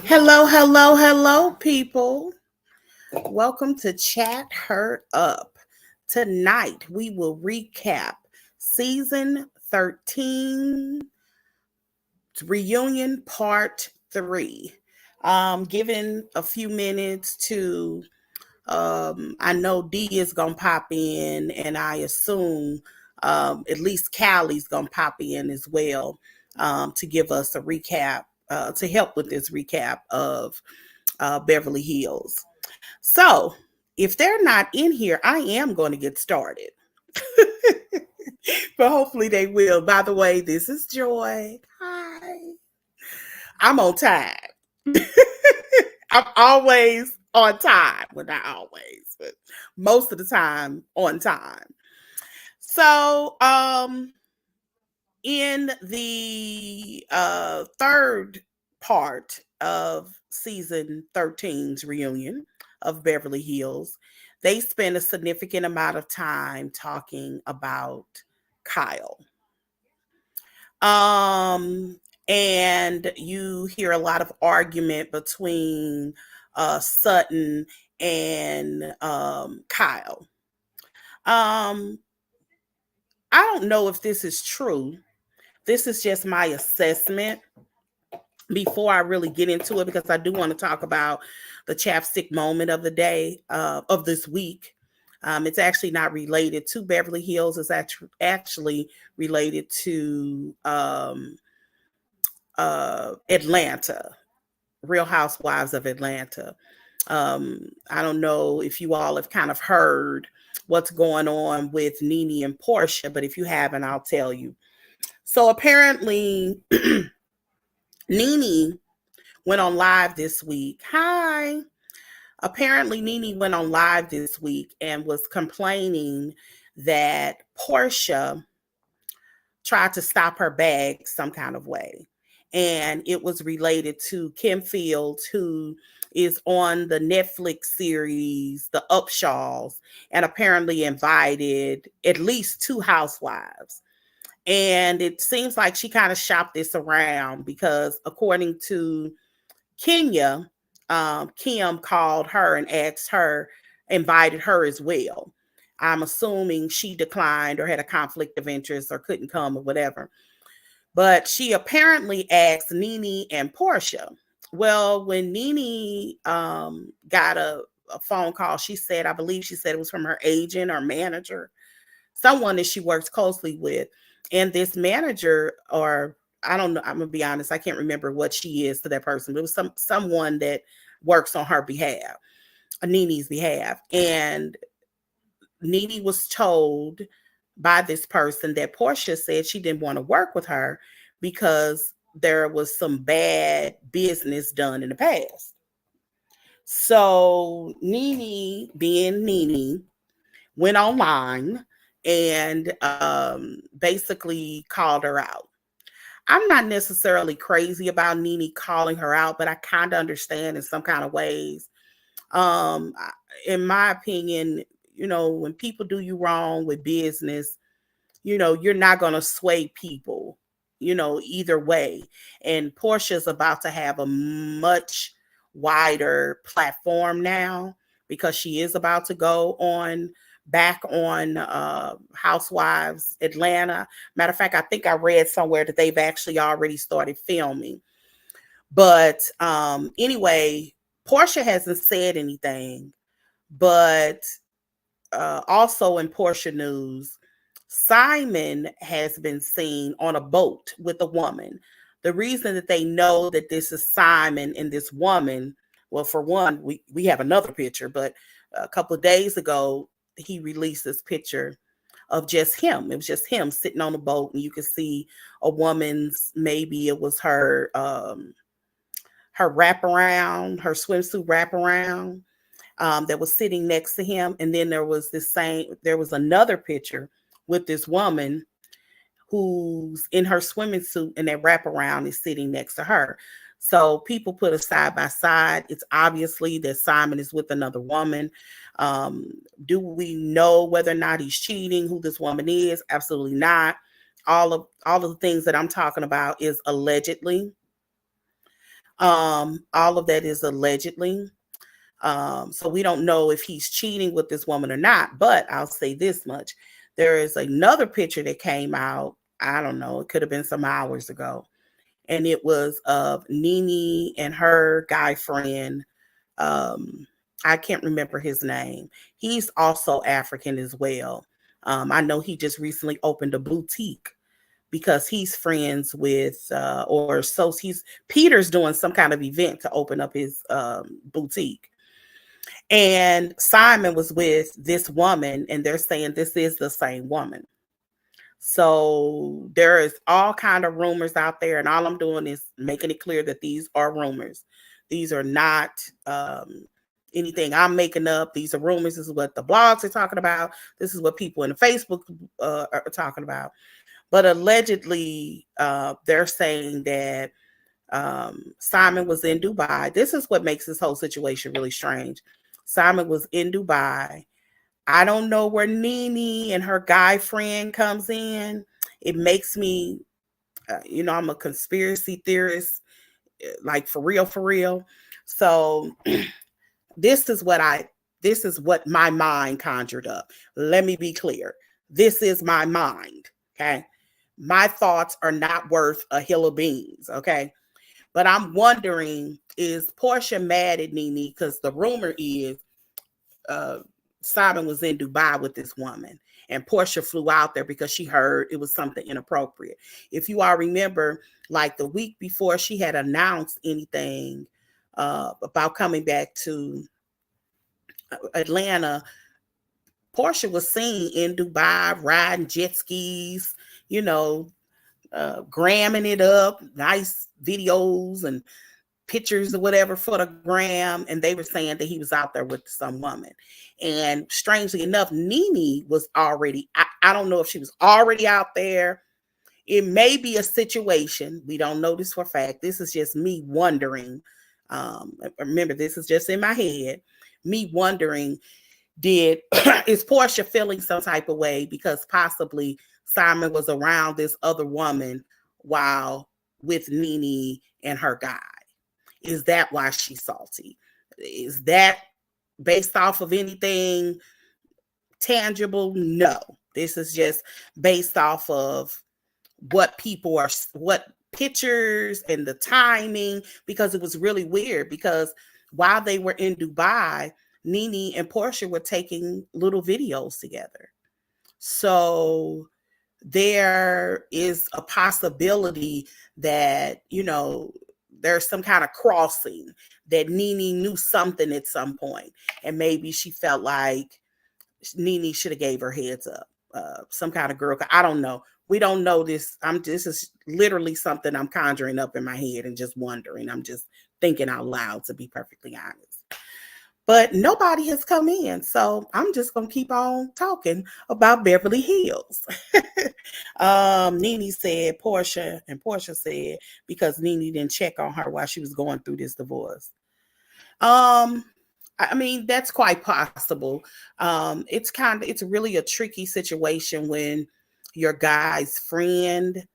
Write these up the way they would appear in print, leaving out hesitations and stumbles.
Hello, hello, hello, people. Welcome to Chat Her Up. Tonight, we will recap season 13 reunion part 3. Giving a few minutes to, I know D is going to pop in, and I assume at least Callie's going to pop in as well to give us a recap, to help with this recap of Beverly Hills. So, if they're not in here, I am going to get started. But hopefully they will. By the way, this is Joy. Hi. I'm on time. I'm always on time. Well, not always, but most of the time on time. So, in the third part of season 13's reunion of Beverly Hills, they spend a significant amount of time talking about Kyle. And you hear a lot of argument between Sutton and Kyle. I don't know if this is true. This is just my assessment before I really get into it, because I do want to talk about the chapstick moment of the day, of this week. It's actually not related to Beverly Hills. It's actually related to Atlanta, Real Housewives of Atlanta. I don't know if you all have kind of heard what's going on with Nene and Portia, but if you haven't, I'll tell you. So apparently, Nene went on live this week. Hi. Apparently, Nene went on live this week and was complaining that Portia tried to stop her bag some kind of way. And it was related to Kim Fields, who is on the Netflix series, The Upshaws, and apparently invited at least 2 housewives. And it seems like she kind of shopped this around because, according to Kenya, Kim called her and asked her, invited her as well. I'm assuming she declined or had a conflict of interest or couldn't come or whatever. But she apparently asked Nene and Portia. Well, when Nene got a phone call, she said, I believe she said it was from her agent or manager, someone that she works closely with. And this manager, or I don't know, I'm gonna be honest, I can't remember what she is to that person, but it was someone that works on her behalf, Nene's behalf. And Nene was told by this person that Portia said she didn't want to work with her because there was some bad business done in the past. So Nene, being Nene, went online and basically called her out. I'm not necessarily crazy about Nene calling her out, but I kind of understand in some kind of ways. Um, in my opinion, when people do you wrong with business, you're not going to sway people, either way. And Portia's about to have a much wider platform now because she is about to go on back on Housewives Atlanta. Matter of fact, I think I read somewhere that they've actually already started filming. But anyway, Portia hasn't said anything, but also in Portia news, Simon has been seen on a boat with a woman. The reason that they know that this is Simon and this woman, well, for one, we have another picture, but a couple of days ago, he released this picture of just him. It was just him sitting on a boat, and you could see a woman's, maybe it was her her wraparound, her swimsuit wraparound, that was sitting next to him. And then there was another picture with this woman who's in her swimming suit, and that wraparound is sitting next to her. So people put a side by side. It's obviously that Simon is with another woman. Do we know whether or not he's cheating, who this woman is? Absolutely not. All of the things that I'm talking about is allegedly. All of that is allegedly. So we don't know if he's cheating with this woman or not, but I'll say this much. There is another picture that came out. I don't know. It could have been some hours ago. And it was of Nene and her guy friend. Um, I can't remember his name. He's also African as well. I know he just recently opened a boutique because he's friends with, or so he's Peter's doing some kind of event to open up his boutique. And Simon was with this woman, and they're saying this is the same woman. So there is all kind of rumors out there, and all I'm doing is making it clear that these are rumors. These are not anything I'm making up. These are rumors. This is what the blogs are talking about. This is what people in the Facebook are talking about. But allegedly, they're saying that Simon was in Dubai. This is what makes this whole situation really strange. Simon was in Dubai. I don't know where Nene and her guy friend comes in. It makes me, I'm a conspiracy theorist, like for real, for real. So this is what my mind conjured up. Let me be clear. This is my mind. Okay. My thoughts are not worth a hill of beans. Okay. But I'm wondering, is Portia mad at Nene? Because the rumor is Simon was in Dubai with this woman, and Portia flew out there because she heard it was something inappropriate. If you all remember, like the week before she had announced anything about coming back to Atlanta, Portia was seen in Dubai riding jet skis, gramming it up, nice videos and pictures or whatever for the gram, and they were saying that he was out there with some woman. And strangely enough, Nene was already, I don't know if she was already out there. It may be a situation. We don't know this for a fact. This is just me wondering. Remember, this is just in my head. Me wondering, is Portia feeling some type of way because possibly Simon was around this other woman while with Nene and her guy? Is that why she's salty? Is that based off of anything tangible? No. This is just based off of what pictures and the timing, because it was really weird, because while they were in Dubai, Nene and Portia were taking little videos together. So there is a possibility that, there's some kind of crossing, that Nene knew something at some point, and maybe she felt like Nene should have gave her heads up. Some kind of girl. I don't know. We don't know this. This is literally something I'm conjuring up in my head and just wondering. I'm just thinking out loud, to be perfectly honest. But nobody has come in, so I'm just going to keep on talking about Beverly Hills. Nene said Portia, and Portia said because Nene didn't check on her while she was going through this divorce. I mean, that's quite possible. It's really a tricky situation when your guy's friend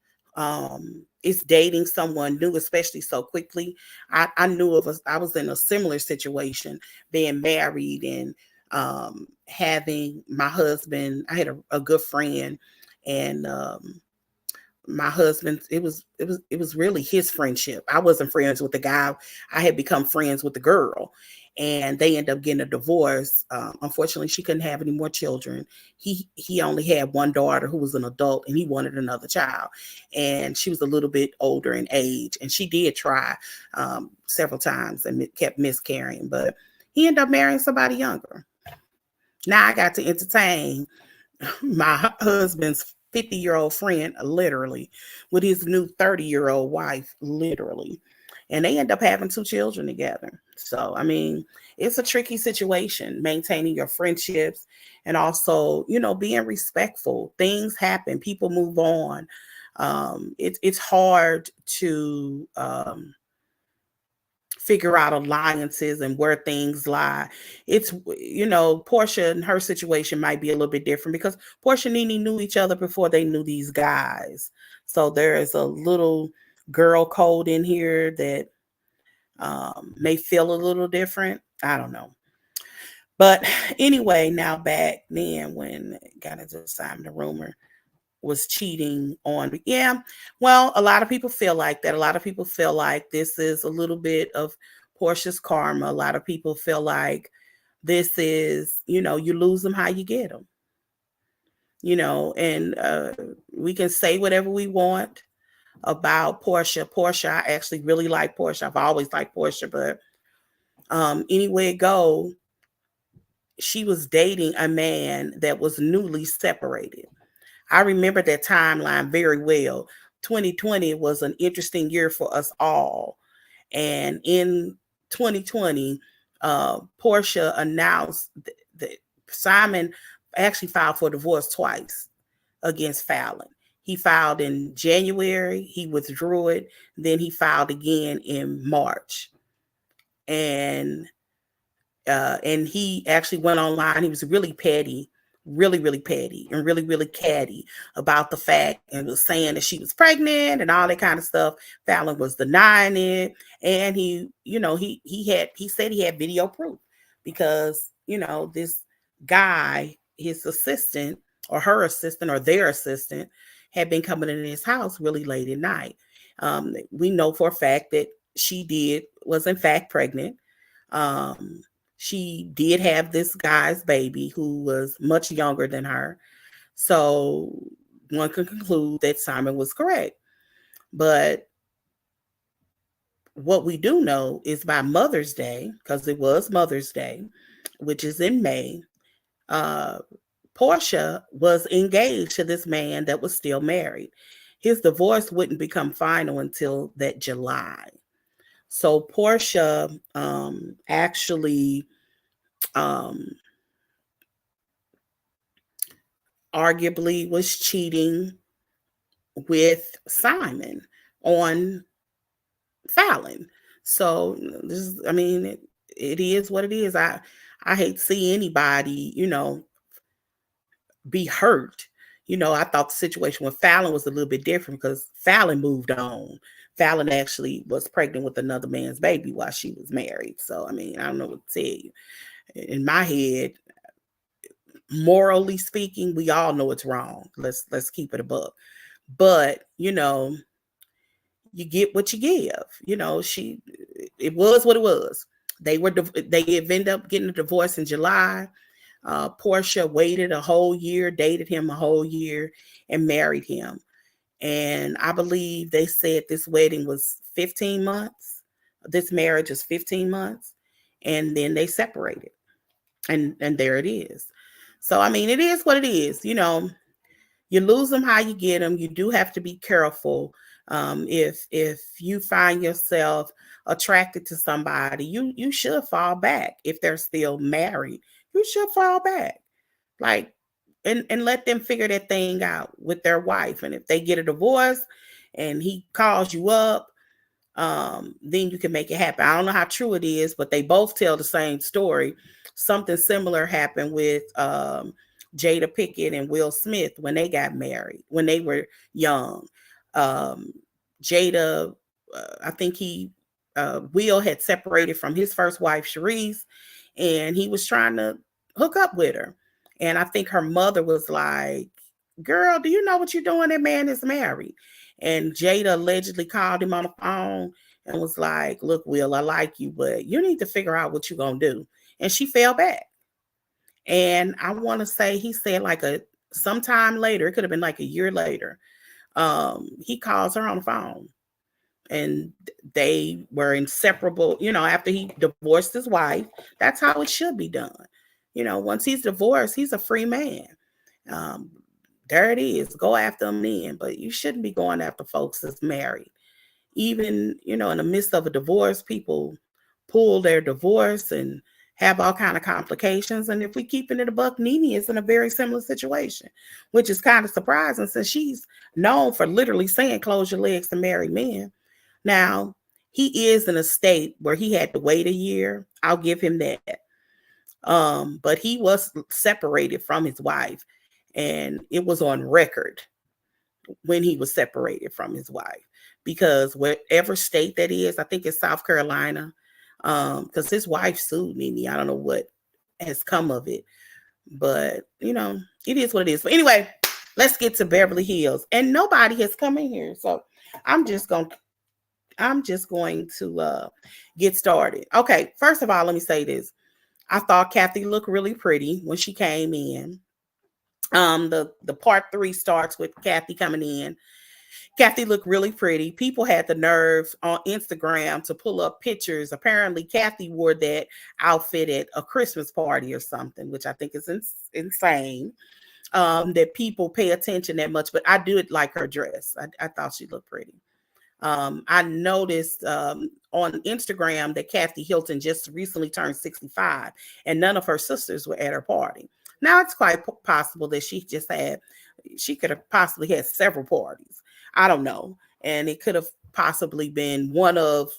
is dating someone new, especially so quickly. I knew I was in a similar situation, being married and having my husband. I had a good friend, and my husband, it was really his friendship. I wasn't friends with the guy. I had become friends with the girl, and they ended up getting a divorce. Unfortunately, she couldn't have any more children. He only had one daughter who was an adult, and he wanted another child. And she was a little bit older in age, and she did try several times and kept miscarrying. But he ended up marrying somebody younger. Now I got to entertain my husband's 50-year-old friend, literally, with his new 30-year-old wife, literally. And they end up having 2 children together. So, I mean, it's a tricky situation, maintaining your friendships and also, being respectful. Things happen. People move on. It's hard to figure out alliances and where things lie. It's, Portia and her situation might be a little bit different because Portia and Nene knew each other before they knew these guys. So there is a little girl code in here that may feel a little different. I don't know. But anyway, now back then when got into Simon, the rumor was cheating on. Yeah, well, a lot of people feel like that. A lot of people feel like this is a little bit of Portia's karma. A lot of people feel like this is, you lose them how you get them. And we can say whatever we want about Portia. Portia, I actually really like Portia. I've always liked Portia, but anywhere it go, she was dating a man that was newly separated. I remember that timeline very well. 2020 was an interesting year for us all. And in 2020, Portia announced that Simon actually filed for divorce twice against Fallon. He filed in January, he withdrew it, then he filed again in March. And he actually went online. He was really petty, really petty, and really catty about the fact, and was saying that she was pregnant and all that kind of stuff. Fallon was denying it, and he said he had video proof because this guy, his assistant or her assistant or their assistant, had been coming in his house really late at night. We know for a fact that was in fact pregnant. She did have this guy's baby who was much younger than her. So one can conclude that Simon was correct. But what we do know is by Mother's Day, because it was Mother's Day, which is in May, Portia was engaged to this man that was still married. His divorce wouldn't become final until that July. So Portia actually arguably was cheating with Simon on Fallon. So it is what it is. I hate to see anybody, be hurt. I thought the situation with Fallon was a little bit different because Fallon moved on. Fallon actually was pregnant with another man's baby while she was married. So, I don't know what to tell you. In my head, morally speaking, we all know it's wrong. Let's keep it a buck. But, you get what you give. It was what it was. They ended up getting a divorce in July. Portia waited a whole year, dated him a whole year, and married him. And I believe they said this wedding was 15 months. This marriage is 15 months. And then they separated. And there it is. So, it is what it is. You lose them how you get them. You do have to be careful. If you find yourself attracted to somebody, you should fall back. If they're still married, you should fall back. And let them figure that thing out with their wife. And if they get a divorce and he calls you up, then you can make it happen. I don't know how true it is, but they both tell the same story. Something similar happened with Jada Pinkett and Will Smith when they got married, when they were young. Jada, I think Will had separated from his first wife, Sharice, and he was trying to hook up with her. And I think her mother was like, "Girl, do you know what you're doing? That man is married." And Jada allegedly called him on the phone and was like, "Look, Will, I like you, but you need to figure out what you're going to do." And she fell back. And I want to say he said sometime later, it could have been like a year later, he calls her on the phone. And they were inseparable, after he divorced his wife. That's how it should be done. Once he's divorced, he's a free man. There it is. Go after them then. But you shouldn't be going after folks that's married. Even, in the midst of a divorce, people pull their divorce and have all kind of complications. And if we keep it in a buck, Nene is in a very similar situation, which is kind of surprising since she's known for literally saying, "Close your legs to married men." Now, he is in a state where he had to wait a year. I'll give him that. But he was separated from his wife, and it was on record when he was separated from his wife. because whatever state that is, I think it's South Carolina, because his wife sued Nene. I don't know what has come of it, but it is what it is. But anyway, let's get to Beverly Hills, and nobody has come in here, so I'm just going to get started. Okay, first of all, let me say this. I thought Kathy looked really pretty when she came in. The part 3 starts with Kathy coming in. Kathy looked really pretty. People had the nerve on Instagram to pull up pictures. Apparently, Kathy wore that outfit at a Christmas party or something, which I think is insane. That people pay attention that much, but I do like her dress. I thought she looked pretty. I noticed on Instagram that Kathy Hilton just recently turned 65, and none of her sisters were at her party. Now, it's quite possible that she could have possibly had several parties. I don't know. And it could have possibly been one of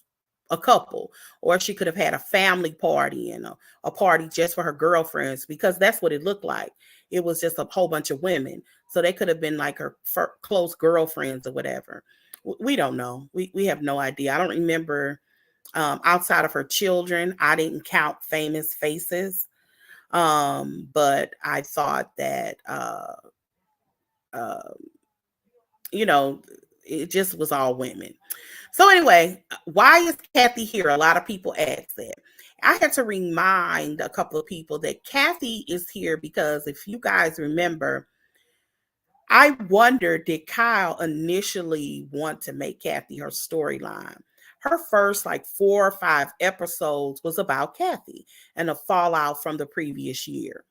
a couple, or she could have had a family party and a party just for her girlfriends, because that's what it looked like. It was just a whole bunch of women. So they could have been like her close girlfriends or whatever. We don't know. We have no idea. I don't remember, outside of her children, I didn't count famous faces. But I thought that, it just was all women. So anyway, why is Kathy here? A lot of people ask that. I had to remind a couple of people that Kathy is here because if you guys remember, I wonder, did Kyle initially want to make Kathy her storyline? Her first 4 or 5 episodes was about Kathy and the fallout from the previous year.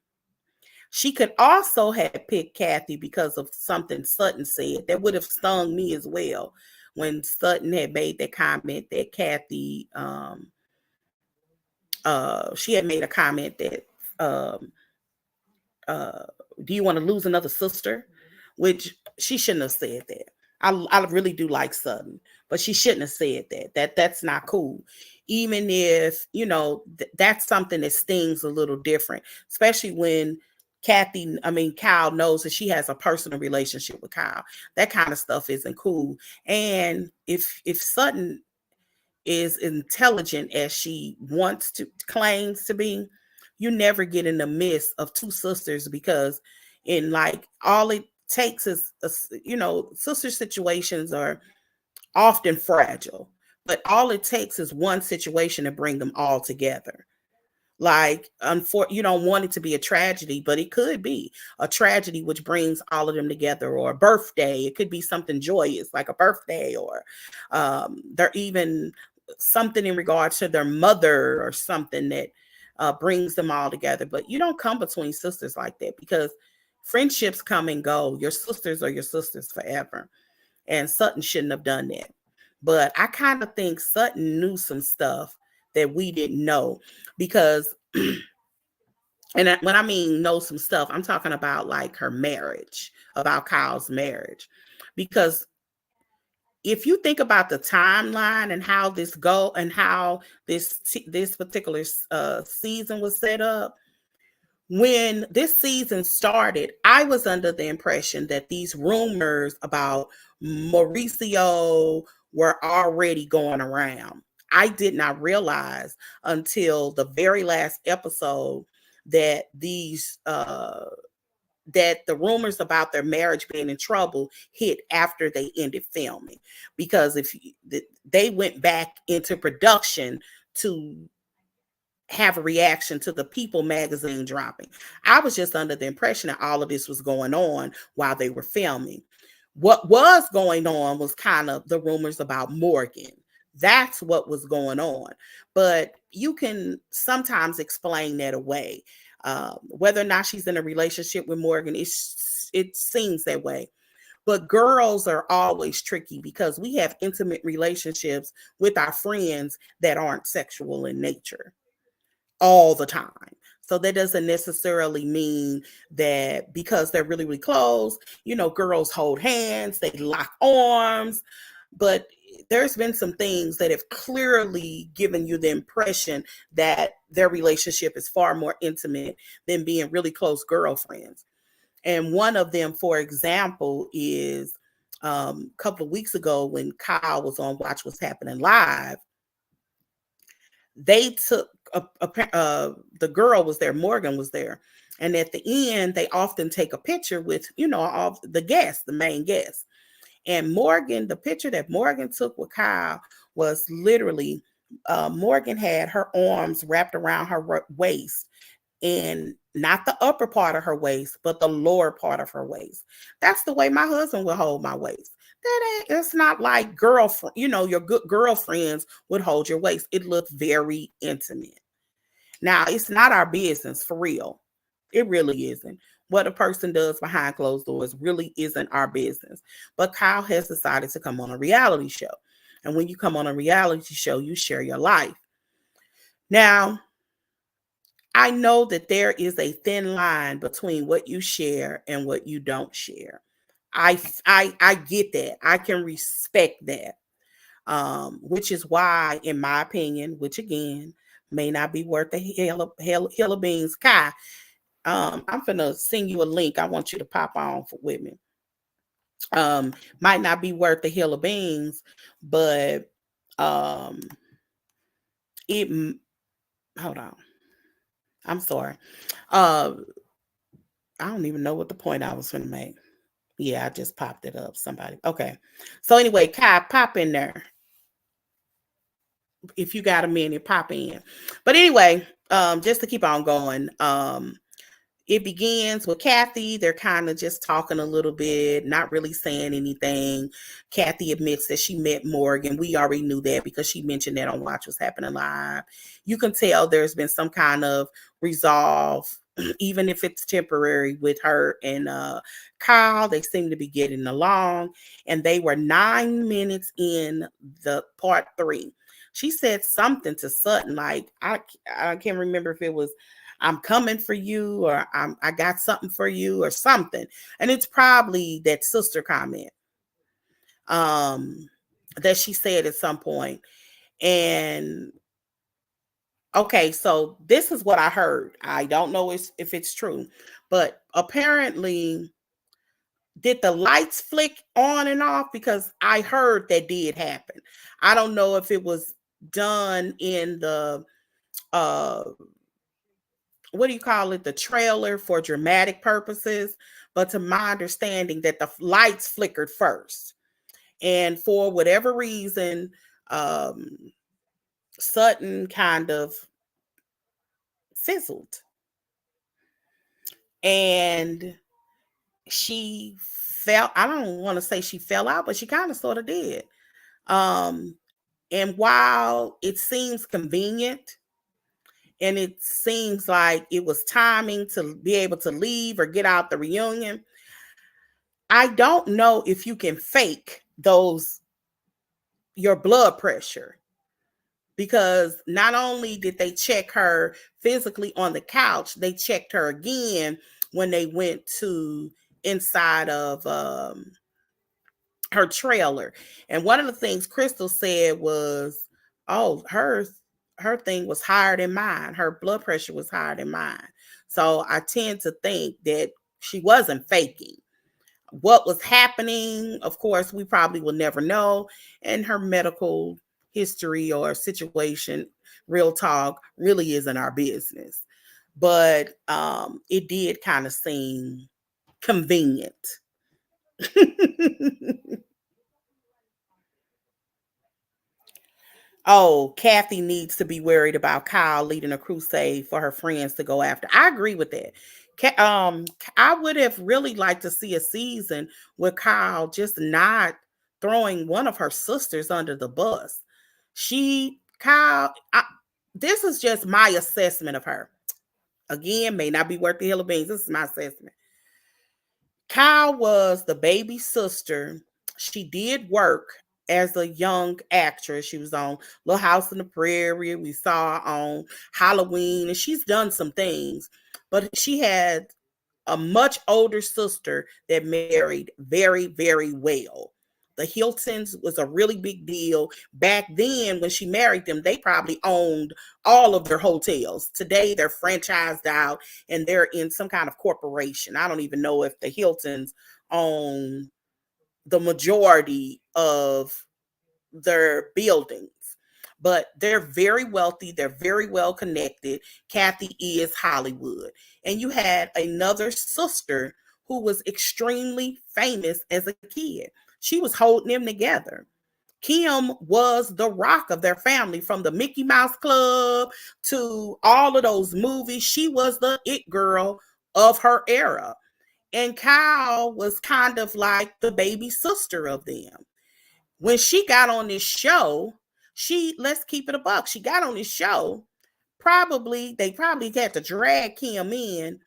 She could also have picked Kathy because of something Sutton said that would have stung me as well. When Sutton had made that comment that Kathy, she had made a comment that, do you want to lose another sister? Which she shouldn't have said that. I really do like Sutton, but she shouldn't have said that. That's not cool. Even if, that's something that stings a little different, especially when Kyle knows that she has a personal relationship with Kyle. That kind of stuff isn't cool. And if Sutton is intelligent as she claims to be, you never get in the midst of 2 sisters, because in all it takes is, sister situations are often fragile, but all it takes is one situation to bring them all together. You don't want it to be a tragedy, but it could be a tragedy which brings all of them together, or a birthday. It could be something joyous like a birthday, or they're even something in regards to their mother or something that brings them all together. But you don't come between sisters like that, because friendships come and go. Your sisters are your sisters forever. And Sutton shouldn't have done that. But I kind of think Sutton knew some stuff that we didn't know, because and when I mean know some stuff, I'm talking about her marriage, about Kyle's marriage. Because if you think about the timeline and how this particular season was set up, when this season started, I was under the impression that these rumors about Mauricio were already going around. I did not realize until the very last episode that that the rumors about their marriage being in trouble hit after they ended filming, because if they went back into production to have a reaction to the People magazine dropping. I was just under the impression that all of this was going on while they were filming. What was going on was kind of the rumors about Morgan. That's what was going on. But you can sometimes explain that away. Whether or not she's in a relationship with Morgan, it seems that way. But girls are always tricky, because we have intimate relationships with our friends that aren't sexual in nature all the time. So that doesn't necessarily mean that because they're really, really close, girls hold hands, they lock arms. But there's been some things that have clearly given you the impression that their relationship is far more intimate than being really close girlfriends. And one of them, for example, is a couple of weeks ago when Kyle was on Watch What's Happening Live, they took the girl was there, Morgan was there, and at the end they often take a picture with all the guests, the main guests. And Morgan, the picture that Morgan took with Kyle was literally Morgan had her arms wrapped around her waist, and not the upper part of her waist, but the lower part of her waist. That's the way my husband would hold my waist. It's not like girlfriend, your good girlfriends would hold your waist. It looked very intimate. Now, it's not our business for real. It really isn't. What a person does behind closed doors really isn't our business. But Kyle has decided to come on a reality show. And when you come on a reality show, you share your life. Now, I know that there is a thin line between what you share and what you don't share. I get that. I can respect that. Which is why, in my opinion, which again may not be worth the hell of beans. Kai, I'm gonna send you a link. I want you to pop on with me. Might not be worth the hill of beans, but it. Hold on. I'm sorry. I don't even know what the point I was going to make. Yeah, I just popped it up. Somebody. Okay. So anyway, Kai, pop in there. If you got a minute, pop in. But anyway, just to keep on going, it begins with Kathy. They're kind of just talking a little bit, not really saying anything. Kathy admits that she met Morgan. We already knew that because she mentioned that on Watch What's Happening Live. You can tell there's been some kind of resolve, even if it's temporary, with her and Kyle. They seem to be getting along. And they were 9 minutes in the part 3. She said something to Sutton, like, I can't remember if it was, I'm coming for you, or I got something for you, or something. And it's probably that sister comment that she said at some point. And okay, so this is what I heard. I don't know if it's true, but apparently, did the lights flick on and off? Because I heard that did happen. I don't know if it was done in the what do you call it, the trailer for dramatic purposes, but to my understanding that the lights flickered first, and for whatever reason Sutton kind of fizzled, and she fell. I don't want to say she fell out, but she kind of sort of did. And while it seems convenient, and it seems like it was timing to be able to leave or get out the reunion, I don't know if you can fake your blood pressure, because not only did they check her physically on the couch, they checked her again when they went to inside of her trailer. And one of the things Crystal said was, oh, her thing was higher than mine. Her blood pressure was higher than mine. So I tend to think that she wasn't faking. What was happening, of course, we probably will never know. And her medical history or situation, real talk, really isn't our business. But it did kind of seem convenient. Oh, Kathy needs to be worried about Kyle leading a crusade for her friends to go after. I agree with that. I would have really liked to see a season with Kyle just not throwing one of her sisters under the bus. This is just my assessment of her. Again, may not be worth the hill of beans. This is my assessment. Kyle was the baby sister. She did work as a young actress. She was on Little House on the Prairie. We saw her on Halloween, and she's done some things. But she had a much older sister that married very, very well. The Hiltons was a really big deal. Back then, when she married them, they probably owned all of their hotels. Today, they're franchised out and they're in some kind of corporation. I don't even know if the Hiltons own the majority of their buildings. But they're very wealthy, they're very well connected. Kathy is Hollywood. And you had another sister who was extremely famous as a kid. She was holding them together. Kim was the rock of their family, from the Mickey Mouse Club to all of those movies. She was the it girl of her era. And Kyle was kind of like the baby sister of them. When she got on this show, let's keep it a buck. She got on this show. They probably had to drag Kim in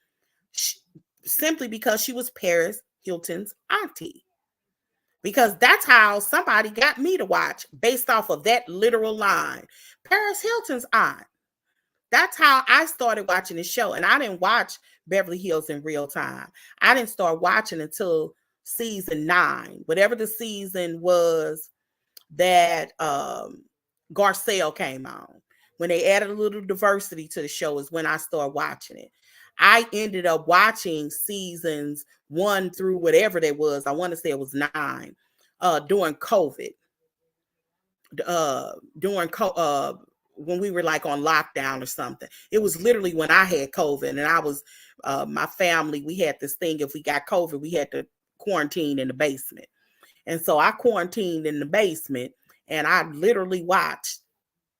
simply because she was Paris Hilton's auntie. Because that's how somebody got me to watch, based off of that literal line. Paris Hilton's aunt. That's how I started watching the show. And I didn't watch Beverly Hills in real time. I didn't start watching until season 9, whatever the season was that Garcelle came on. When they added a little diversity to the show is when I started watching it. I ended up watching seasons 1 through whatever there was. I want to say it was 9 during COVID. During when we were like on lockdown or something. It was literally when I had COVID, and I was my family. We had this thing: if we got COVID, we had to quarantine in the basement. And so I quarantined in the basement, and I literally watched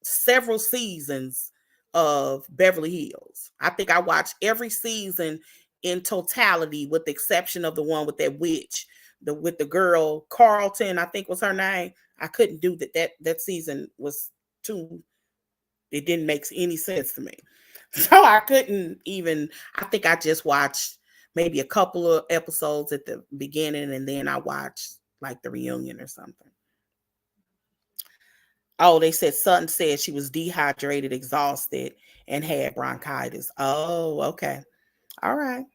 several seasons of Beverly Hills. I think I watched every season in totality, with the exception of the one with that witch, with the girl Carlton, I think was her name. I couldn't do that. That season was too. It didn't make any sense to me, so I couldn't even. I think I just watched maybe a couple of episodes at the beginning, and then I watched like the reunion or something. Oh, they said Sutton said she was dehydrated, exhausted, and had bronchitis. Oh, okay. All right.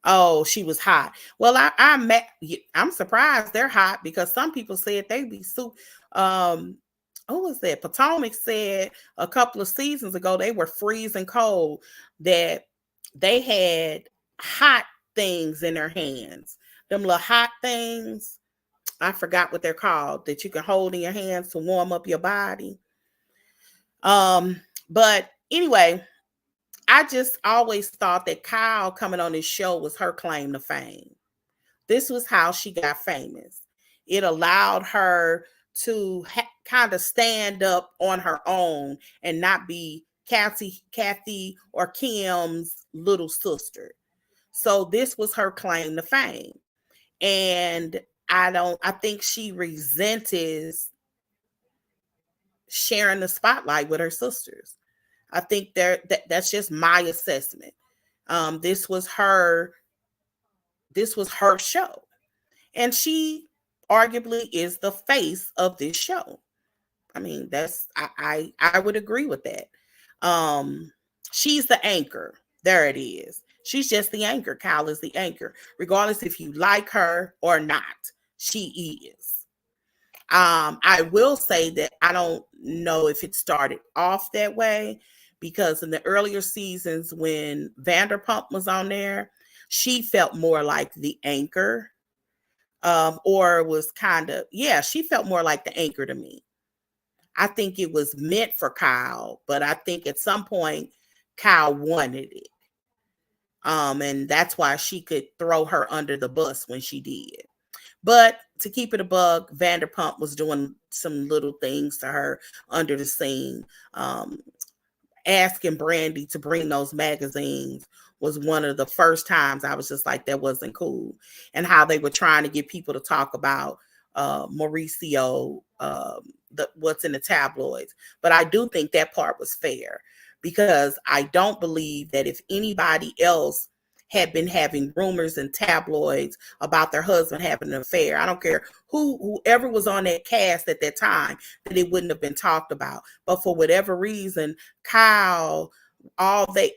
Oh, she was hot. Well, I'm surprised they're hot, because some people said they'd be soup. Who was that? Potomac said a couple of seasons ago they were freezing cold, that they had hot things in their hands. Them little hot things. I forgot what they're called, that you can hold in your hands to warm up your body. But anyway, I just always thought that Kyle coming on this show was her claim to fame. This was how she got famous. It allowed her to kind of stand up on her own and not be Kathy or Kim's little sister. So this was her claim to fame. And I think she resents sharing the spotlight with her sisters. I think that's just my assessment. This was her show, and she arguably is the face of this show. I mean, I would agree with that. She's the anchor. There it is. She's just the anchor. Kyle is the anchor, regardless if you like her or not. She is. I will say that I don't know if it started off that way, because in the earlier seasons when Vanderpump was on there, she felt more like the anchor, or was kind of, yeah, she felt more like the anchor to me. I think it was meant for Kyle, but I think at some point Kyle wanted it. And that's why she could throw her under the bus when she did. But to keep it a bug, Vanderpump was doing some little things to her under the scene. Asking Brandy to bring those magazines was one of the first times I was just like, that wasn't cool. And how they were trying to get people to talk about Mauricio, what's in the tabloids. But I do think that part was fair, because I don't believe that if anybody else had been having rumors in tabloids about their husband having an affair, I don't care whoever was on that cast at that time, that it wouldn't have been talked about. But for whatever reason, Kyle,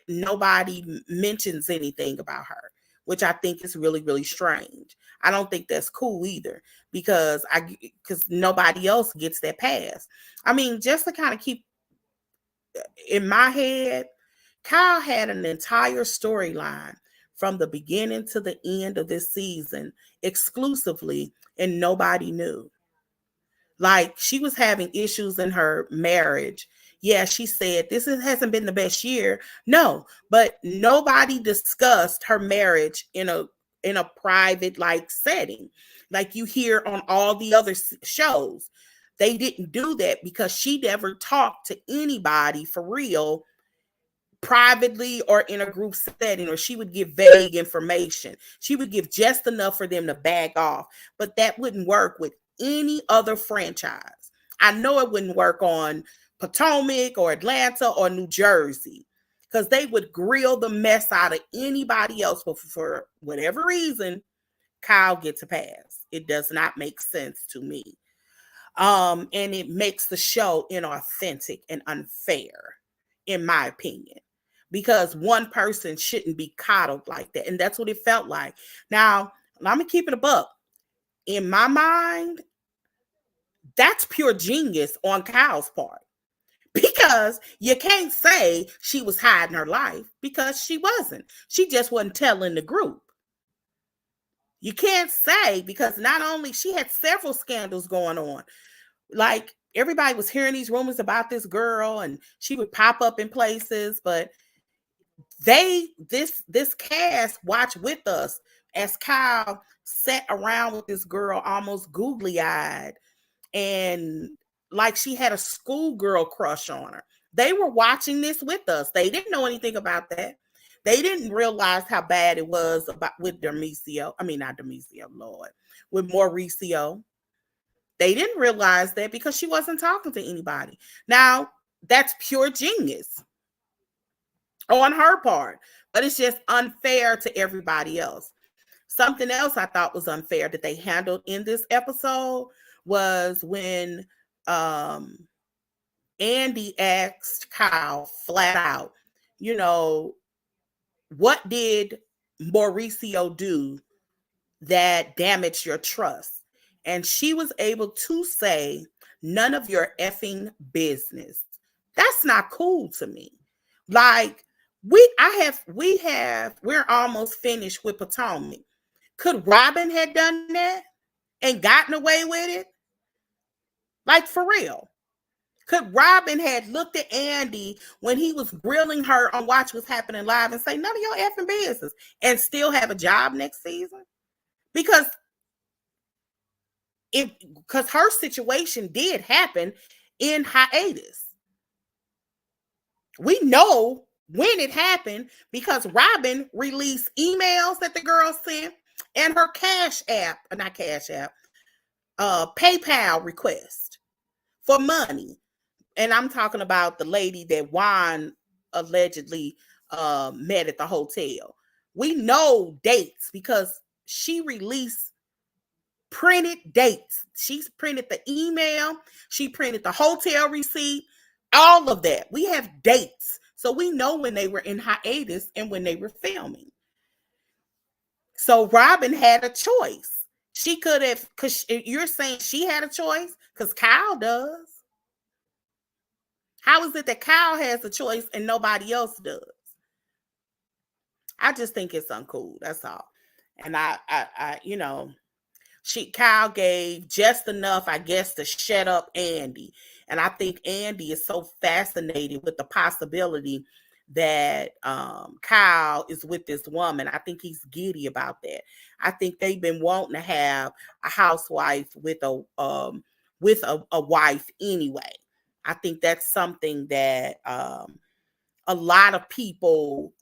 nobody mentions anything about her, which I think is really, really strange. I don't think that's cool either, because nobody else gets that pass. I mean, just to kind of keep in my head, Kyle had an entire storyline from the beginning to the end of this season exclusively and nobody knew. Like, she was having issues in her marriage. Yeah, she said hasn't been the best year. No, but nobody discussed her marriage in a private like setting, like you hear on all the other shows. They didn't do that because she never talked to anybody for real, privately or in a group setting, or she would give vague information. She would give just enough for them to back off, but that wouldn't work with any other franchise. I know it wouldn't work on Potomac or Atlanta or New Jersey, because they would grill the mess out of anybody else, but for whatever reason, Kyle gets a pass. It does not make sense to me. And it makes the show inauthentic and unfair, in my opinion, because one person shouldn't be coddled like that. And that's what it felt like. Now, I'm going to keep it a buck. In my mind, that's pure genius on Kyle's part, because you can't say she was hiding her life, because she wasn't. She just wasn't telling the group. You can't say, because not only she had several scandals going on, like everybody was hearing these rumors about this girl and she would pop up in places, but this cast watched with us as Kyle sat around with this girl almost googly eyed, and like she had a schoolgirl crush on her. They were watching this with us. They didn't know anything about that. They didn't realize how bad it was about with Demisio. I mean, not Demisio, Lord, with Mauricio. They didn't realize that because she wasn't talking to anybody. Now, that's pure genius on her part, but it's just unfair to everybody else. Something else I thought was unfair that they handled in this episode was when Andy asked Kyle flat out, what did Mauricio do that damaged your trust? And she was able to say, none of your effing business. That's not cool to me. Like, we're almost finished with Potomac. Could Robin had done that and gotten away with it? Like, for real. Could Robin had looked at Andy when he was grilling her on Watch What's Happening Live and say, none of your effing business, and still have a job next season? Because her situation did happen in hiatus. We know when it happened because Robin released emails that the girl sent and her PayPal request for money. And I'm talking about the lady that Juan allegedly met at the hotel. We know dates because she released printed dates. She printed the email. She printed the hotel receipt. All of that. We have dates. So we know when they were in hiatus and when they were filming. So Robin had a choice. She could have, because you're saying she had a choice? Because Kyle does. How is it that Kyle has a choice and nobody else does? I just think it's uncool. That's all. And Kyle gave just enough, I guess, to shut up Andy. And I think Andy is so fascinated with the possibility that Kyle is with this woman. I think he's giddy about that. I think they've been wanting to have a housewife with a wife anyway. I think that's something that a lot of people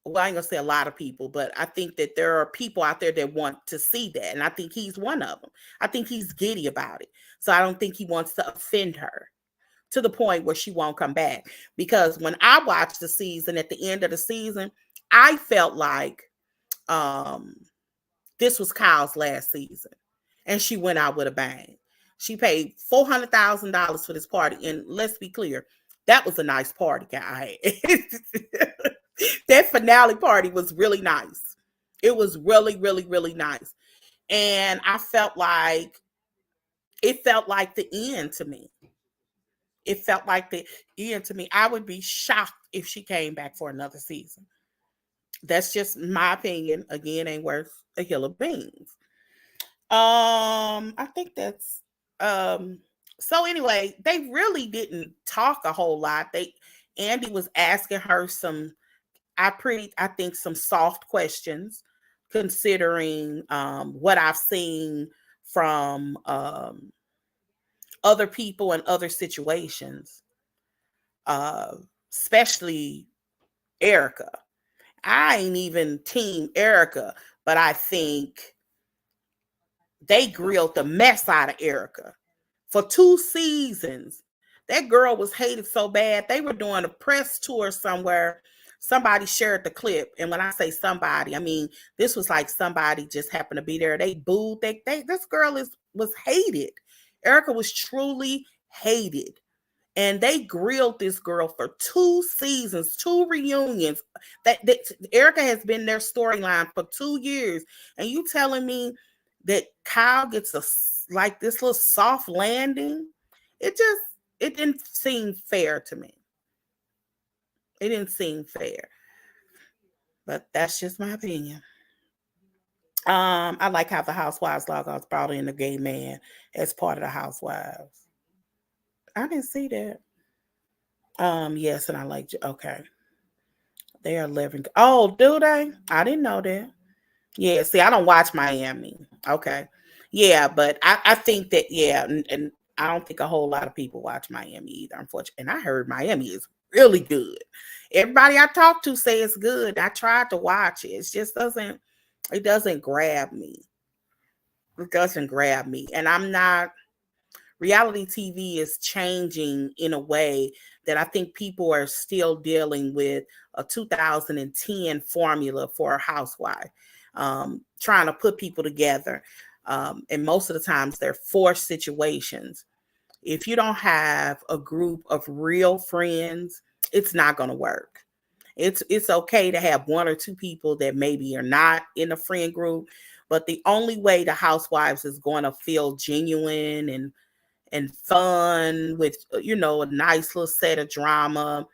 well, I ain't gonna say a lot of people, but I think that there are people out there that want to see that. And I think he's one of them. I think he's giddy about it. So I don't think he wants to offend her to the point where she won't come back. Because when I watched the season, at the end of the season, I felt like this was Kyle's last season. And she went out with a bang. She paid $400,000 for this party. And let's be clear, that was a nice party, guy. That finale party was really nice. It was really, really, really nice. And it felt like the end to me. It felt like the end to me. I would be shocked if she came back for another season. That's just my opinion. Again, ain't worth a hill of beans. I think that's so anyway, they really didn't talk a whole lot. Andy was asking her some I think some soft questions considering what I've seen from other people and other situations, uh, especially Erica. I ain't even team Erica, but I think they grilled the mess out of Erica for 2 seasons. That girl was hated so bad. They were doing a press tour somewhere. Somebody shared the clip. And when I say somebody, I mean, this was like somebody just happened to be there. They booed. This girl was hated. Erica was truly hated. And they grilled this girl for 2 seasons, 2 reunions. That Erica has been their storyline for 2 years, and you telling me that Kyle gets like this little soft landing? It didn't seem fair to me. It didn't seem fair, but that's just my opinion. I like how the Housewives logos brought in the gay man as part of the Housewives. I didn't see that. Yes, and I like okay. They are living. Oh, do they? I didn't know that. Yeah, see, I don't watch Miami. Okay. Yeah, but I think that, yeah, and I don't think a whole lot of people watch Miami either, unfortunately. And I heard Miami is really good. Everybody I talk to say it's good. I tried to watch it. It doesn't grab me. It doesn't grab me. And reality TV is changing in a way that I think people are still dealing with a 2010 formula for a housewife, trying to put people together. And most of the times they're forced situations. If you don't have a group of real friends, it's not going to work. It's okay to have one or two people that maybe are not in a friend group, but the only way the housewives is going to feel genuine and fun with a nice little set of drama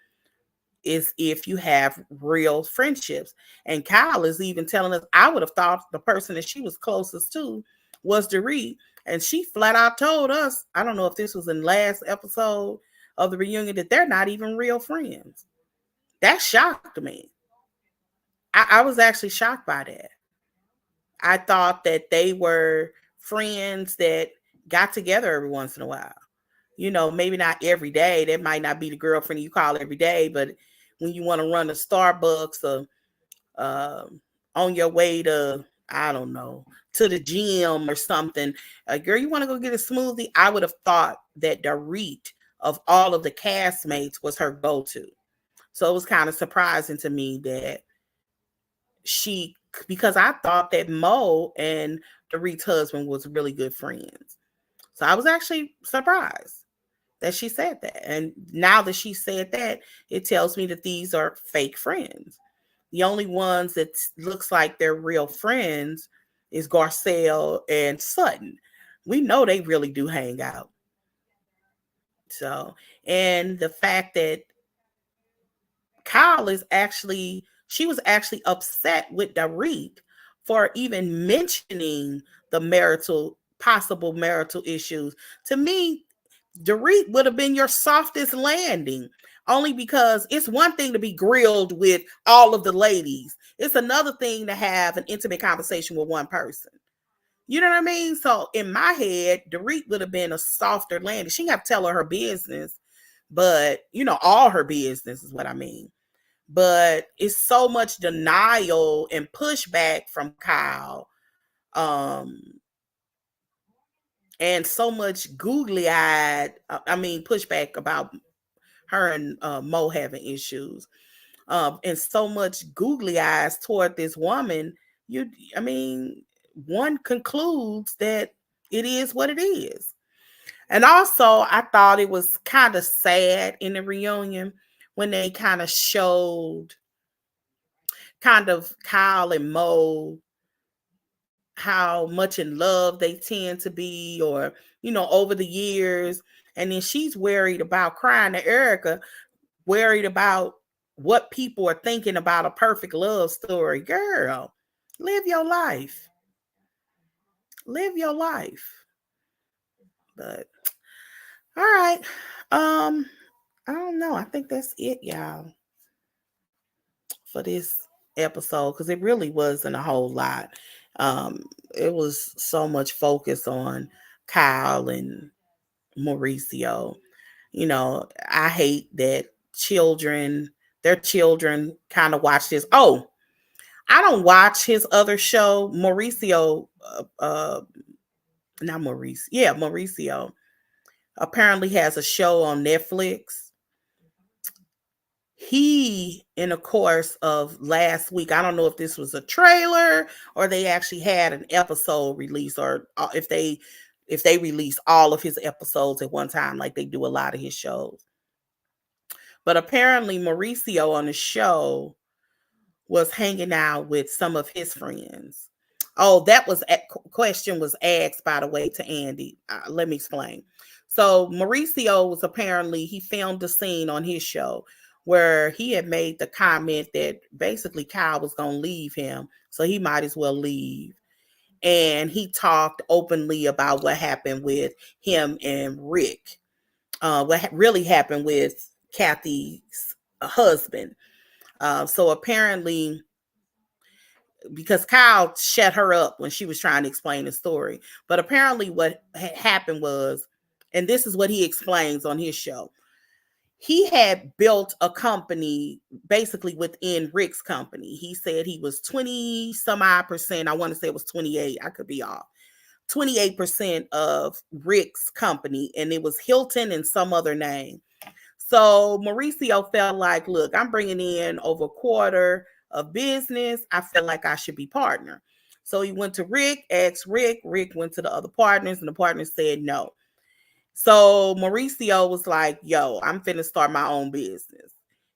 is if you have real friendships. And Kyle is even telling us, I would have thought the person that she was closest to was Dorit, and she flat out told us, I don't know if this was in last episode of the reunion, that they're not even real friends. That shocked me. I was actually shocked by that. I thought that they were friends that got together every once in a while. Maybe not every day. That might not be the girlfriend you call every day, but when you want to run to Starbucks or on your way to, I don't know, to the gym or something, girl, you want to go get a smoothie? I would have thought that Dorit, of all of the castmates, was her go-to. So it was kind of surprising to me that because I thought that Mo and Dorit's husband was really good friends. So I was actually surprised that she said that. And now that she said that, it tells me that these are fake friends. The only ones that looks like they're real friends is Garcelle and Sutton. We know they really do hang out. So, and the fact that she was actually upset with Dorit for even mentioning the possible marital issues. To me, Dorit would have been your softest landing, only because it's one thing to be grilled with all of the ladies. It's another thing to have an intimate conversation with one person. You know what I mean? So in my head, Dorit would have been a softer landing. She didn't have to tell her business, but all her business is what I mean. But it's so much denial and pushback from Kyle. And so much pushback about her and Mo having issues, and so much googly eyes toward this woman. One concludes that it is what it is. And also, I thought it was kind of sad in the reunion when they kind of showed kind of Kyle and Mo, how much in love they tend to be, or over the years. And then she's worried about crying to Erica, worried about what people are thinking about a perfect love story. Girl, live your life. live your life. But all right. Um, I don't know. I think that's it, y'all, for this episode because it really wasn't a whole lot. Um, it was so much focus on Kyle and Mauricio. You know, I hate that their children kind of watch this. Oh, I don't watch his other show, Mauricio. Not Maurice. Yeah, Mauricio apparently has a show on Netflix. He, in the course of last week, I don't know if this was a trailer or they actually had an episode release, or if they release all of his episodes at one time like they do a lot of his shows. But apparently Mauricio on the show was hanging out with some of his friends. Oh, that was a question was asked, by the way, to Andy. Let me explain. So Mauricio was apparently, he filmed a scene on his show where he had made the comment that basically Kyle was going to leave him, so he might as well leave. And he talked openly about what happened with him and Rick, what really happened with Kathy's husband. So apparently, because Kyle shut her up when she was trying to explain the story. But apparently, what happened was, and this is what he explains on his show, he had built a company basically within Rick's company. He said he was 20 some odd percent. I want to say it was 28. I could be off. 28% of Rick's company, and it was Hilton and some other name. So Mauricio felt like, look, I'm bringing in over a quarter of business. I feel like I should be partner. So he went to Rick, asked Rick. Rick went to the other partners, and the partners said no. So Mauricio was like, yo, I'm finna start my own business.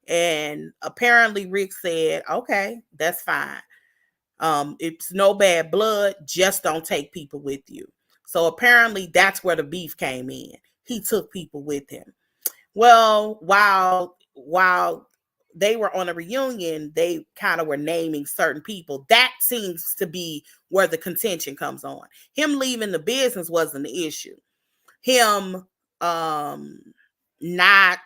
And apparently Rick said, okay, that's fine. It's no bad blood, just don't take people with you. So apparently that's where the beef came in. He took people with him. Well, while they were on a reunion, they kind of were naming certain people. That seems to be where the contention comes on. Him leaving the business wasn't the issue. Him not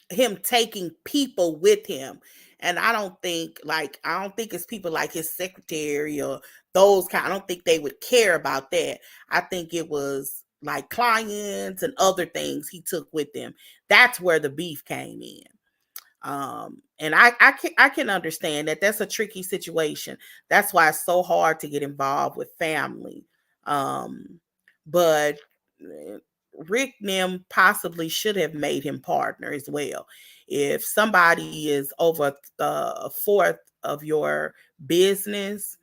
him taking people with him. And I don't think it's people like his secretary or those kind. I don't think they would care about that. I think it was like clients and other things he took with him. That's where the beef came in. And I can understand that that's a tricky situation. That's why it's so hard to get involved with family. But Rick Nim possibly should have made him partner as well. If somebody is over a fourth of your business,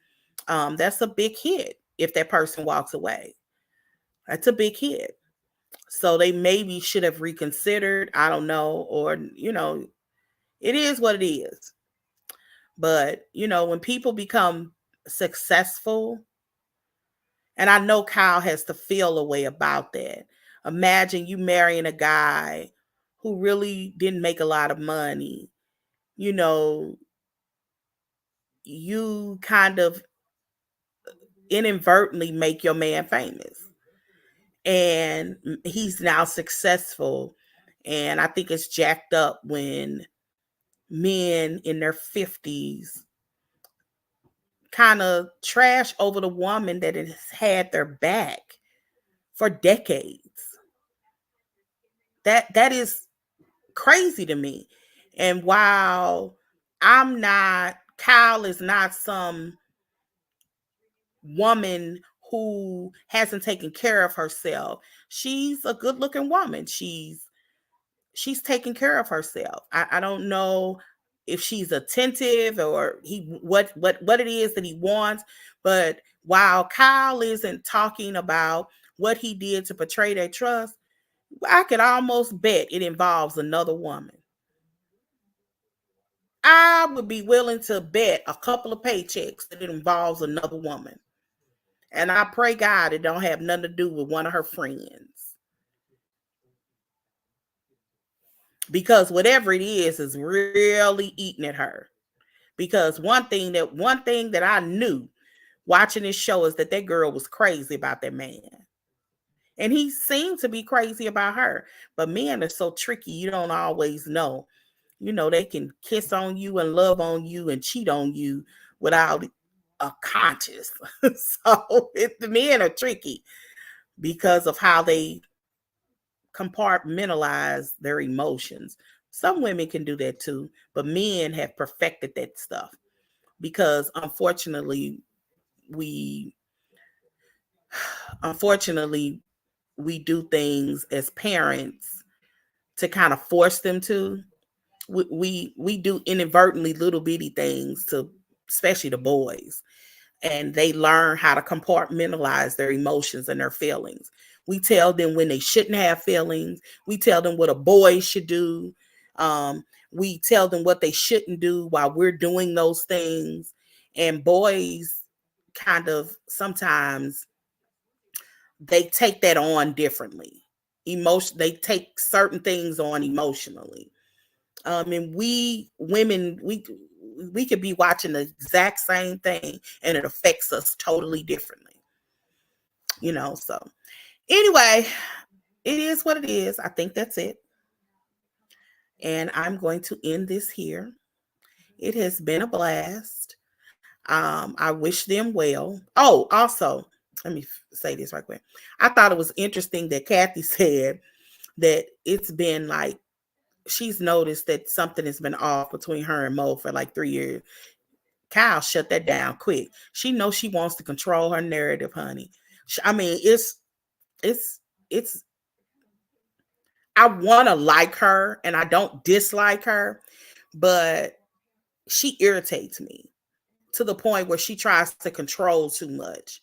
that's a big hit. If that person walks away, that's a big hit. So they maybe should have reconsidered. I don't know, or it is what it is. But when people become successful, and I know Kyle has to feel a way about that. Imagine you marrying a guy who really didn't make a lot of money. You know, you kind of inadvertently make your man famous. And he's now successful. And I think it's jacked up when men in their 50s kind of trash over the woman that has had their back for decades. That is crazy to me. And while Kyle is not some woman who hasn't taken care of herself. She's a good looking woman. She's taking care of herself. I don't know if she's attentive or what it is that he wants. But while Kyle isn't talking about what he did to betray their trust, I could almost bet it involves another woman. I would be willing to bet a couple of paychecks that it involves another woman. And I pray God it don't have nothing to do with one of her friends. Because whatever it is really eating at her. Because one thing that I knew watching this show is that that girl was crazy about that man. And he seemed to be crazy about her. But men are so tricky, you don't always know. You know, they can kiss on you and love on you and cheat on you without a conscience. So the men are tricky because of how they compartmentalize their emotions. Some women can do that too, but men have perfected that stuff because we unfortunately we do things as parents to kind of force them to. We do inadvertently little bitty things to, especially the boys, and they learn how to compartmentalize their emotions and their feelings. We tell them when they shouldn't have feelings. We tell them what a boy should do. We tell them what they shouldn't do while we're doing those things. And boys kind of sometimes they take that on differently. They take certain things on emotionally. And we women, we could be watching the exact same thing and it affects us totally differently. So anyway, it is what it is. I think that's it. And I'm going to end this here. It has been a blast. I wish them well. Oh, also, let me say this right quick. I thought it was interesting that Kathy said that it's been like she's noticed that something has been off between her and Mo for like 3 years. Kyle shut that down quick. She knows she wants to control her narrative, honey. I mean, it's. I want to like her, and I don't dislike her, but she irritates me to the point where she tries to control too much.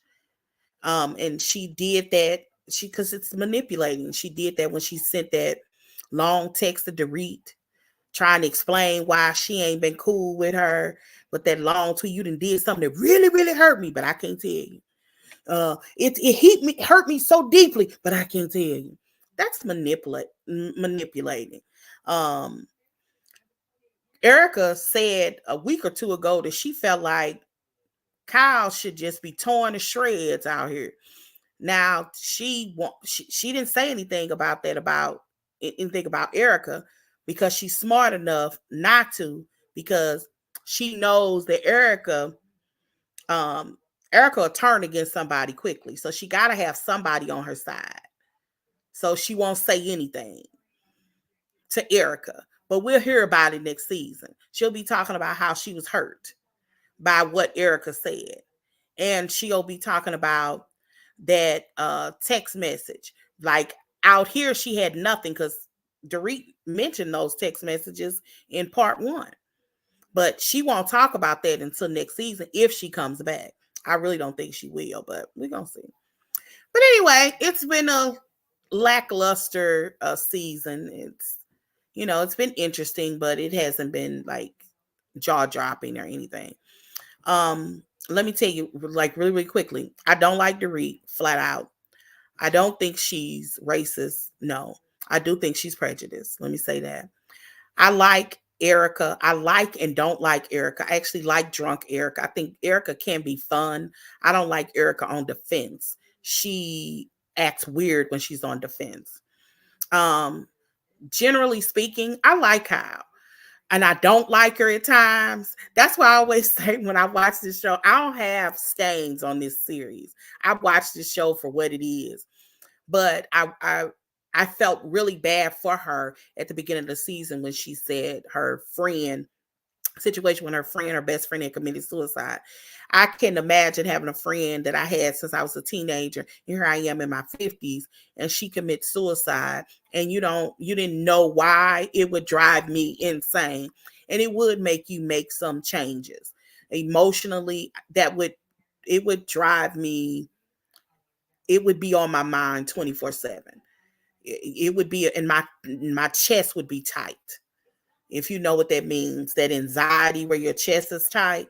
And she did that. Because it's manipulating. She did that when she sent that long text to Dorit, trying to explain why she ain't been cool with her. But that long tweet, you done did something that really, really hurt me, but I can't tell you. It hurt me so deeply, but I can't tell you. That's manipulating. Um, Erica said a week or two ago that she felt like Kyle should just be torn to shreds out here. Now she didn't say anything about Erica because she's smart enough not to, because she knows that Erica will turn against somebody quickly. So she got to have somebody on her side. So she won't say anything to Erica. But we'll hear about it next season. She'll be talking about how she was hurt by what Erica said. And she'll be talking about that text message. Like out here, she had nothing because Dorit mentioned those text messages in part 1. But she won't talk about that until next season if she comes back. I really don't think she will, but we're going to see. But anyway, it's been a lackluster season. It's been interesting, but it hasn't been like jaw-dropping or anything. Let me tell you, like, really, really quickly. I don't like Dorit, flat out. I don't think she's racist. No. I do think she's prejudiced. Let me say that. I like Erica. I like and don't like Erica. I actually like drunk Erica. I think Erica can be fun. I don't like Erica on defense. She acts weird when she's on defense. Generally speaking, I like Kyle. And I don't like her at times. That's why I always say when I watch this show, I don't have stains on this series. I watch this show for what it is. But I felt really bad for her at the beginning of the season when she said her situation when her best friend had committed suicide. I can imagine having a friend that I had since I was a teenager. Here I am in my 50s and she commits suicide, and you didn't know why. It would drive me insane, and it would make you make some changes emotionally. It would drive me. It would be on my mind 24/7. It would be, and my chest would be tight. If you know what that means, that anxiety where your chest is tight,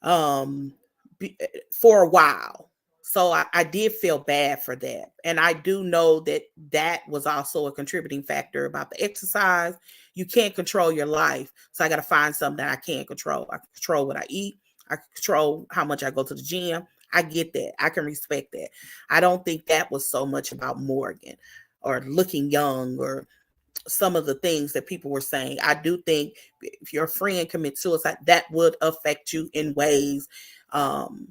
for a while. So I did feel bad for that. And I do know that was also a contributing factor about the exercise. You can't control your life. So I got to find something that I can't control. I control what I eat. I control how much I go to the gym. I get that. I can respect that. I don't think that was so much about Morgan or looking young or some of the things that people were saying. I do think if your friend commits suicide, that would affect you in ways um,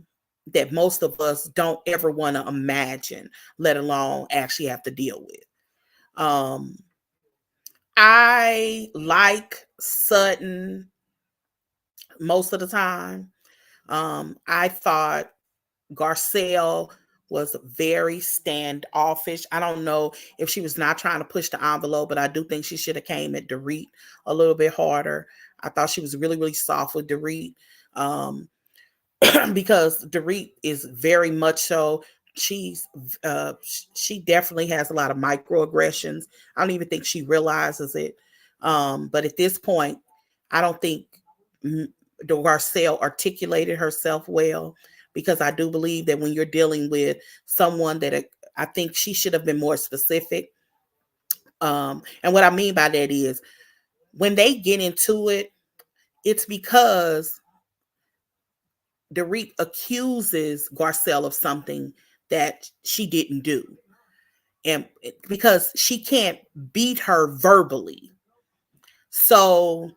that most of us don't ever want to imagine, let alone actually have to deal with. Um, I like Sutton most of the time. I thought Garcelle was very standoffish. I don't know if she was not trying to push the envelope, but I do think she should have came at Dorit a little bit harder. I thought she was really, really soft with Dorit. Um, because Dorit is very much so. She's she definitely has a lot of microaggressions. I don't even think she realizes it. But at this point, I don't think Garcelle articulated herself well, because I do believe that when you're dealing with someone that I think she should have been more specific. And what I mean by that is when they get into it, it's because Dorit accuses Garcelle of something that she didn't do. And because she can't beat her verbally. So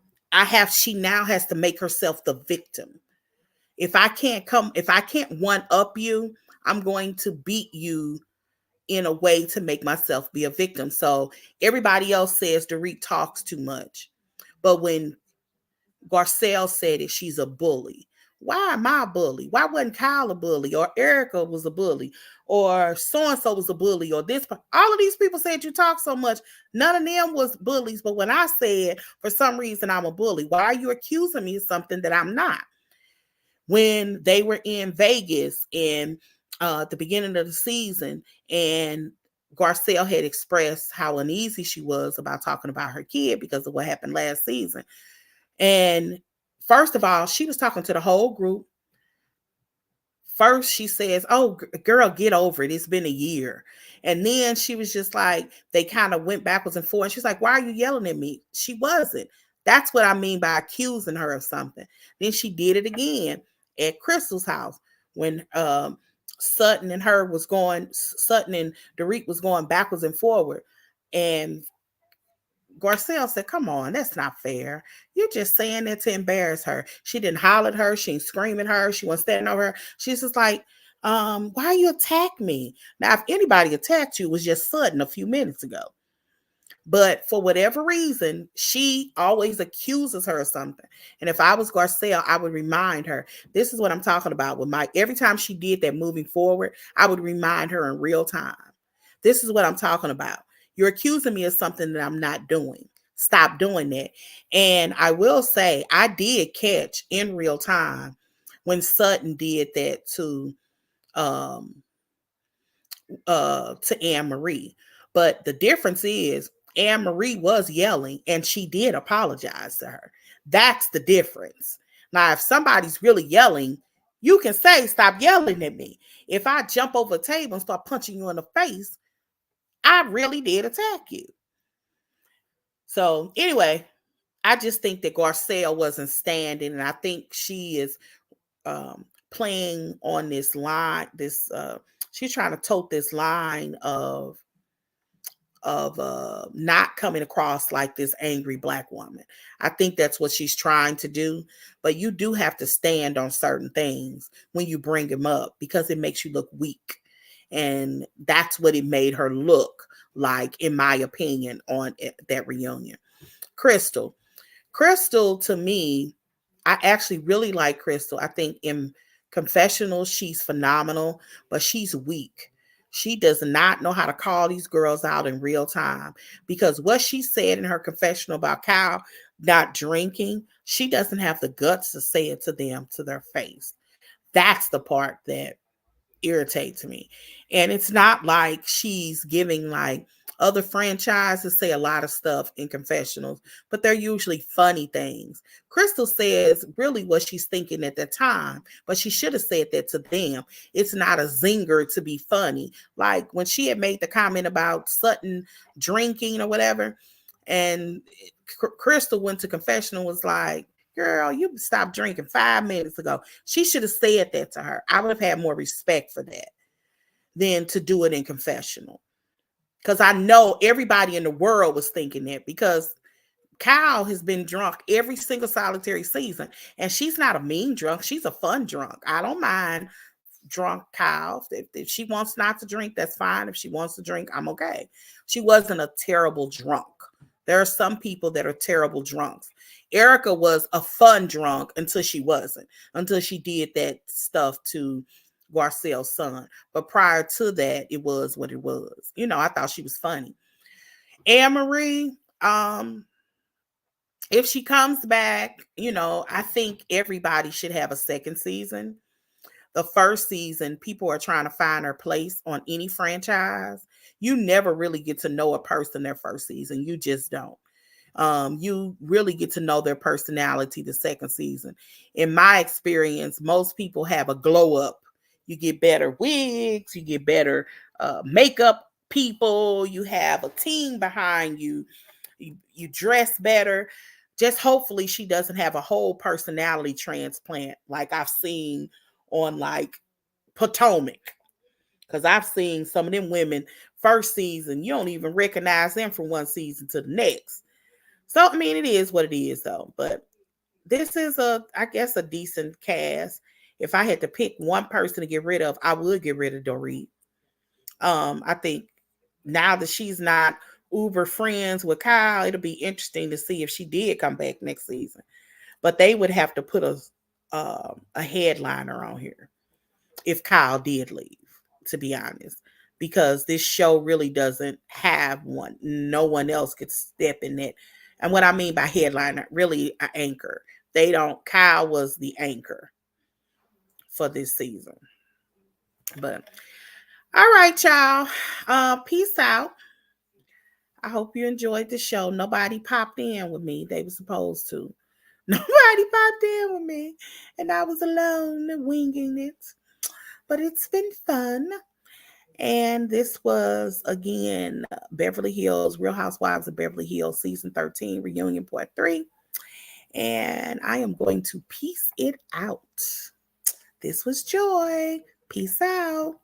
she now has to make herself the victim. If I can't one up you, I'm going to beat you in a way to make myself be a victim. So everybody else says Dorit talks too much. But when Garcelle said it, she's a bully. Why am I a bully? Why wasn't Kyle a bully? Or Erica was a bully? Or so-and-so was a bully? Or this? All of these people said you talk so much. None of them was bullies. But when I said, for some reason, I'm a bully, why are you accusing me of something that I'm not? When they were in Vegas and at the beginning of the season, and Garcelle had expressed how uneasy she was about talking about her kid because of what happened last season. And first of all, she was talking to the whole group. First, she says, "Oh, girl, get over it. It's been a year." And then she was just like, they kind of went backwards and forth. And she's like, "Why are you yelling at me?" She wasn't. That's what I mean by accusing her of something. Then she did it again at Crystal's house when Sutton and Dorit was going backwards and forward. And Garcelle said, "Come on, that's not fair. You're just saying that to embarrass her." She didn't holler at her. She ain't screaming at her. She wasn't standing over her. She's just like, why you attack me? Now, if anybody attacked you, it was just Sutton a few minutes ago. But for whatever reason, she always accuses her of something. And if I was Garcelle, I would remind her, this is what I'm talking about with Mike. Every time she did that moving forward, I would remind her in real time. This is what I'm talking about. You're accusing me of something that I'm not doing. Stop doing that. And I will say, I did catch in real time when Sutton did that um to Anne Marie. But the difference is Anne Marie was yelling and she did apologize to her. That's the difference. Now, if somebody's really yelling, you can say, "Stop yelling at me." If I jump over a table and start punching you in the face, I really did attack you. So anyway, I just think that Garcelle wasn't standing, and I think she is playing on this line. She's trying to tote this line of not coming across like this angry Black woman. I think that's what she's trying to do. But you do have to stand on certain things when you bring them up because it makes you look weak. And that's what it made her look like, in my opinion, on that reunion. Crystal. Crystal, to me, I actually really like Crystal. I think in confessional, she's phenomenal, but she's weak. She does not know how to call these girls out in real time, because what she said in her confessional about Kyle not drinking, she doesn't have the guts to say it to them to their face. That's the part that irritates me. And it's not like she's giving, like other franchises say a lot of stuff in confessionals, but they're usually funny things. Crystal says really what she's thinking at the time, but she should have said that to them. It's not a zinger to be funny. Like when she had made the comment about Sutton drinking or whatever, and Crystal went to confessional, was like, Girl, you stopped drinking 5 minutes ago. She should have said that to her. I would have had more respect for that than to do it in confessional. Because I know everybody in the world was thinking that, because Kyle has been drunk every single solitary season. And she's not a mean drunk. She's a fun drunk. I don't mind drunk Kyle. If she wants not to drink, that's fine. If she wants to drink, I'm okay. She wasn't a terrible drunk. There are some people that are terrible drunks. Erica was a fun drunk until she wasn't, until she did that stuff to Garcelle's son. But prior to that, it was what it was. I thought she was funny. Anne Marie, if she comes back, I think everybody should have a second season. The first season, people are trying to find their place on any franchise. You never really get to know a person their first season. You just don't. You really get to know their personality the second season. In my experience, most people have a glow up. You get better wigs, you get better makeup people, you have a team behind you, you dress better. Just hopefully she doesn't have a whole personality transplant like I've seen on like Potomac. Because I've seen some of them women first season, you don't even recognize them from one season to the next. So, I mean, it is what it is, though. But this is I guess, a decent cast. If I had to pick one person to get rid of, I would get rid of Dorit. I think now that she's not uber friends with Kyle, it'll be interesting to see if she did come back next season. But they would have to put a headliner on here if Kyle did leave, to be honest, because this show really doesn't have one. No one else could step in it. And what I mean by headliner, really an anchor. They don't, Kyle was the anchor for this season. But all right, y'all. Peace out. I hope you enjoyed the show. Nobody popped in with me. They were supposed to. Nobody popped in with me. And I was alone winging it. But it's been fun. And this was, again, Beverly Hills, Real Housewives of Beverly Hills, Season 13, Reunion Part 3. And I am going to peace it out. This was Joy. Peace out.